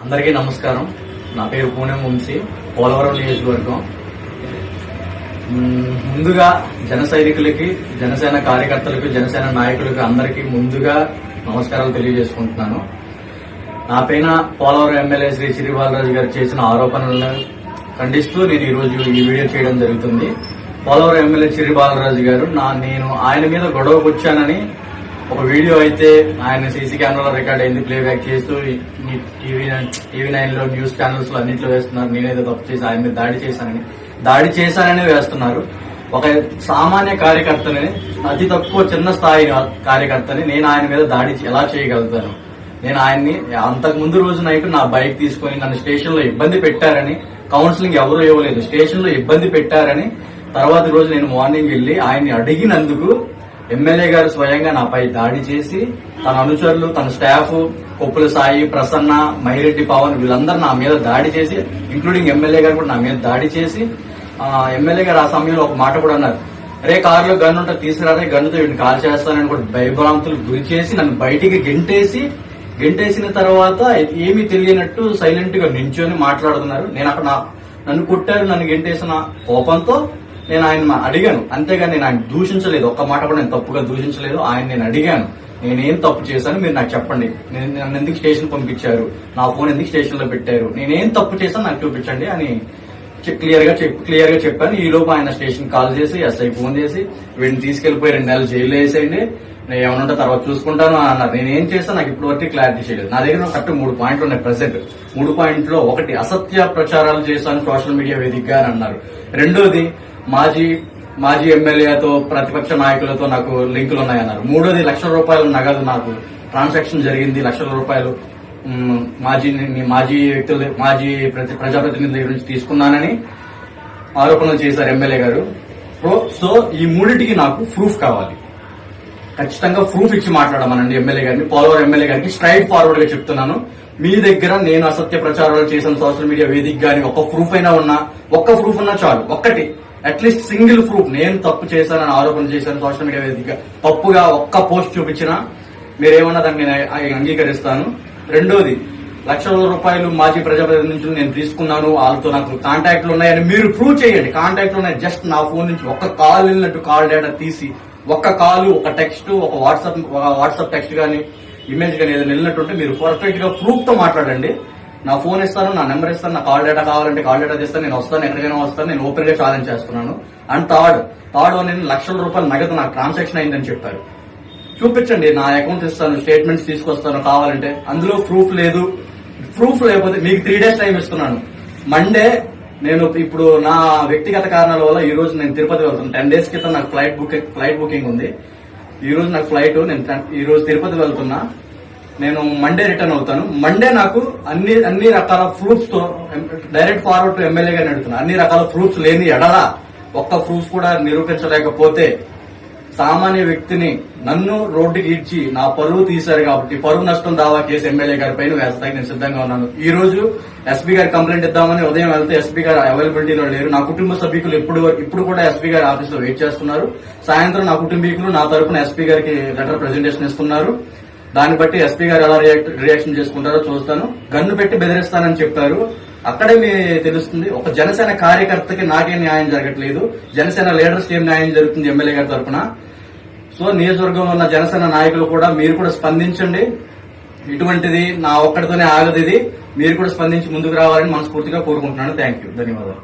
అందరికీ నమస్కారం. నా పేరు పూణె వంశీ, పోలవరం నియోజకవర్గం. ముందుగా జన సైనికులకి, జనసేన కార్యకర్తలకు, జనసేన నాయకులకు అందరికీ ముందుగా నమస్కారాలు తెలియజేసుకుంటున్నాను. నా పైన పోలవరం ఎమ్మెల్యే శ్రీ చిరి బాలరాజు గారు చేసిన ఆరోపణలను ఖండిస్తూ నేను ఈ రోజు ఈ వీడియో చేయడం జరుగుతుంది. పోలవరం ఎమ్మెల్యే చిరి బాలరాజు గారు నేను ఆయన మీద గొడవకు వచ్చానని ఒక వీడియో అయితే ఆయన సీసీ కెమెరాలో రికార్డ్ అయింది, ప్లేబ్యాక్ చేస్తూ టీవీ9 లో న్యూస్ ఛానల్స్ లో అన్నింటిలో వేస్తున్నారు. నేనేదో తప్పు చేసి ఆయన మీద దాడి చేశానని వేస్తున్నారు. ఒక సామాన్య కార్యకర్తని, అతి తక్కువ చిన్న స్థాయి కార్యకర్తని నేను ఆయన మీద దాడి ఎలా చేయగలుగుతాను? నేను ఆయన్ని అంతకు ముందు రోజు నైట్ నా బైక్ తీసుకుని నన్ను స్టేషన్ లో ఇబ్బంది పెట్టారని, కౌన్సిలింగ్ ఎవరూ ఇవ్వలేదు, స్టేషన్ లో ఇబ్బంది పెట్టారని తర్వాత రోజు నేను మార్నింగ్ వెళ్లి ఆయన్ని అడిగినందుకు ఎమ్మెల్యే గారు స్వయంగా నాపై దాడి చేసి తన అనుచరులు, తన స్టాఫ్, కొప్పుల సాయి, ప్రసన్న, మైరెడ్డి, పవన్ వీళ్ళందరూ నా మీద దాడి చేసి, ఇంక్లూడింగ్ ఎమ్మెల్యే గారు కూడా నా మీద దాడి చేసి, ఎమ్మెల్యే గారు ఆ సమయంలో ఒక మాట కూడా అన్నారు, రే కారులో గన్ను ఉంటే తీసుకురారే, గన్నుతో వీటిని కాల్ చేస్తానని కూడా భయభ్రాంతులు గురి చేసి నన్ను బయటికి గెంటేసిన తర్వాత ఏమీ తెలియనట్టు సైలెంట్ గా నించొని మాట్లాడుతున్నారు. నేను అక్కడ నన్ను కొట్టారు, నన్ను గెంటేసిన కోపంతో నేను ఆయన అడిగాను, అంతేగాని నేను ఆయన దూషించలేదు. ఒక్క మాట కూడా నేను తప్పుగా దూషించలేదు. ఆయన నేను అడిగాను, నేనేం తప్పు చేశాను మీరు నాకు చెప్పండి, నన్ను ఎందుకు స్టేషన్ పంపించారు, నా ఫోన్ ఎందుకు స్టేషన్ లో పెట్టారు, నేనేం తప్పు చేశాను నాకు చూపించండి అని క్లియర్ గా చెప్పాను. ఈ లోపు ఆయన స్టేషన్ కాల్ చేసి ఎస్ఐ ఫోన్ చేసి వీడిని తీసుకెళ్లిపోయి 2 నెలలు జైల్లో వేసేయండి, నేను ఏమన్నా తర్వాత చూసుకుంటాను అని అన్నారు. నేనేం చేస్తాను నాకు ఇప్పుడు వరకు క్లారిటీ చేయలేదు. నా దగ్గర కరెక్ట్ 3 పాయింట్లు ఉన్నాయి ప్రెసెంట్. 3 పాయింట్లో ఒకటి, అసత్య ప్రచారాలు చేశాను సోషల్ మీడియా వేదికగా అని అన్నారు. రెండోది, మాజీ ఎమ్మెల్యేతో, ప్రతిపక్ష నాయకులతో నాకు లింకులు ఉన్నాయన్నారు. మూడోది, ₹1,00,000 నగదు నాకు ట్రాన్సాక్షన్ జరిగింది, ₹1,00,000 మాజీ ప్రజాప్రతినిధుల దగ్గర నుంచి తీసుకున్నానని ఆరోపణలు చేశారు ఎమ్మెల్యే గారు. సో ఈ మూడింటికి నాకు ప్రూఫ్ కావాలి, ఖచ్చితంగా ప్రూఫ్ ఇచ్చి మాట్లాడమనండి ఎమ్మెల్యే గారిని. పోలవరం ఎమ్మెల్యే గారికి స్ట్రైట్ ఫార్వర్డ్ గా చెప్తున్నాను, మీ దగ్గర నేను అసత్య ప్రచారాలు చేసిన సోషల్ మీడియా వేదిక గాని ఒక్క ప్రూఫ్ ఉన్నా చాలు. ఒక్కటి, అట్లీస్ట్ సింగిల్ ప్రూఫ్, నేను తప్పు చేశానని ఆరోపణ చేశాను సోషల్ మీడియా వేదిక తప్పుగా ఒక్క పోస్ట్ చూపించినా మీరేమన్నా దాన్ని నేను అంగీకరిస్తాను. రెండోది, ₹1,00,000 మాజీ ప్రజాప్రతినిధుల నుంచి నేను తీసుకున్నాను, వాళ్ళతో నాకు కాంటాక్ట్లు ఉన్నాయని మీరు ప్రూవ్ చేయండి. కాంటాక్ట్లు ఉన్నాయి, జస్ట్ నా ఫోన్ నుంచి ఒక్క కాల్ వెళ్ళినట్టు కాల్ డేటా తీసి, ఒక్క కాల్, ఒక టెక్స్ట్, ఒక వాట్సాప్ టెక్స్ట్ గానీ, ఇమేజ్ గానీ ఏదైనా వెళ్ళినట్టుంటే మీరు పర్ఫెక్ట్ గా ప్రూఫ్ తో మాట్లాడండి. నా ఫోన్ ఇస్తాను, నా నెంబర్ ఇస్తాను, నా కాల్ డేటా కావాలంటే కాల్ డేటా తీస్తాను, నేను వస్తాను, ఎక్కడికైనా వస్తాను, నేను ఓపెన్ గా ఛాలెంజ్ చేస్తున్నాను. అండ్ థర్డ్ నేను ₹1,00,000 నగదు నాకు ట్రాన్సాక్షన్ అయిందని చెప్పారు. చూపించండి, నా అకౌంట్ ఇస్తాను, స్టేట్మెంట్స్ తీసుకొస్తాను కావాలంటే. అందులో ప్రూఫ్ లేదు. ప్రూఫ్ లేకపోతే మీకు 3 days టైం ఇస్తున్నాను. మండే నేను ఇప్పుడు నా వ్యక్తిగత కారణాల వల్ల ఈ రోజు నేను తిరుపతి వెళ్తాను. 10 days క్రితం నాకు ఫ్లైట్ బుకింగ్ ఉంది. ఈ రోజు నాకు ఫ్లైట్, నేను ఈ రోజు తిరుపతి వెళ్తున్నా. నేను మండే రిటర్న్ అవుతాను. మండే నాకు అన్ని రకాల ప్రూఫ్స్ తో డైరెక్ట్ ఫార్వర్డ్ టు ఎమ్మెల్యే గారిని అడుగుతున్నా. అన్ని రకాల ప్రూఫ్స్ లేని ఎడలా, ఒక్క ప్రూఫ్ కూడా నిరూపించలేకపోతే సామాన్య వ్యక్తిని నన్ను రోడ్డుకి ఇచ్చి నా పరువు తీశారు కాబట్టి పరువు నష్టం దావా కేసు ఎమ్మెల్యే గారి పైన వేస్తానికి నేను సిద్ధంగా ఉన్నాను. ఈ రోజు ఎస్పీ గారి కంప్లైంట్ ఇద్దామని ఉదయం వెళ్తే ఎస్పీ గారు అవైలబిలిటీలో లేరు. నా కుటుంబ సభ్యులు ఇప్పుడు కూడా ఎస్పీ గారి ఆఫీస్ లో వెయిట్ చేస్తున్నారు. సాయంత్రం నా కుటుంబీకులు నా తరపున ఎస్పీ గారికి లెటర్ ప్రెజెంటేషన్ ఇస్తున్నారు. దాన్ని బట్టి ఎస్పీ గారు ఎలా రియాక్షన్ చేసుకుంటారో చూస్తాను. గన్ను పెట్టి బెదిరిస్తానని చెప్పారు, అక్కడే మీ తెలుస్తుంది. ఒక జనసేన కార్యకర్తకి నాకేం న్యాయం జరగట్లేదు, జనసేన లీడర్స్ ఏం న్యాయం జరుగుతుంది ఎమ్మెల్యే గారి తరఫున. సో నియోజకవర్గంలో ఉన్న జనసేన నాయకులు కూడా మీరు కూడా స్పందించండి. ఇటువంటిది నా ఒక్కడితోనే ఆగదు, ఇది మీరు కూడా స్పందించి ముందుకు రావాలని మనస్ఫూర్తిగా కోరుకుంటున్నాను. థ్యాంక్ యూ, ధన్యవాదాలు.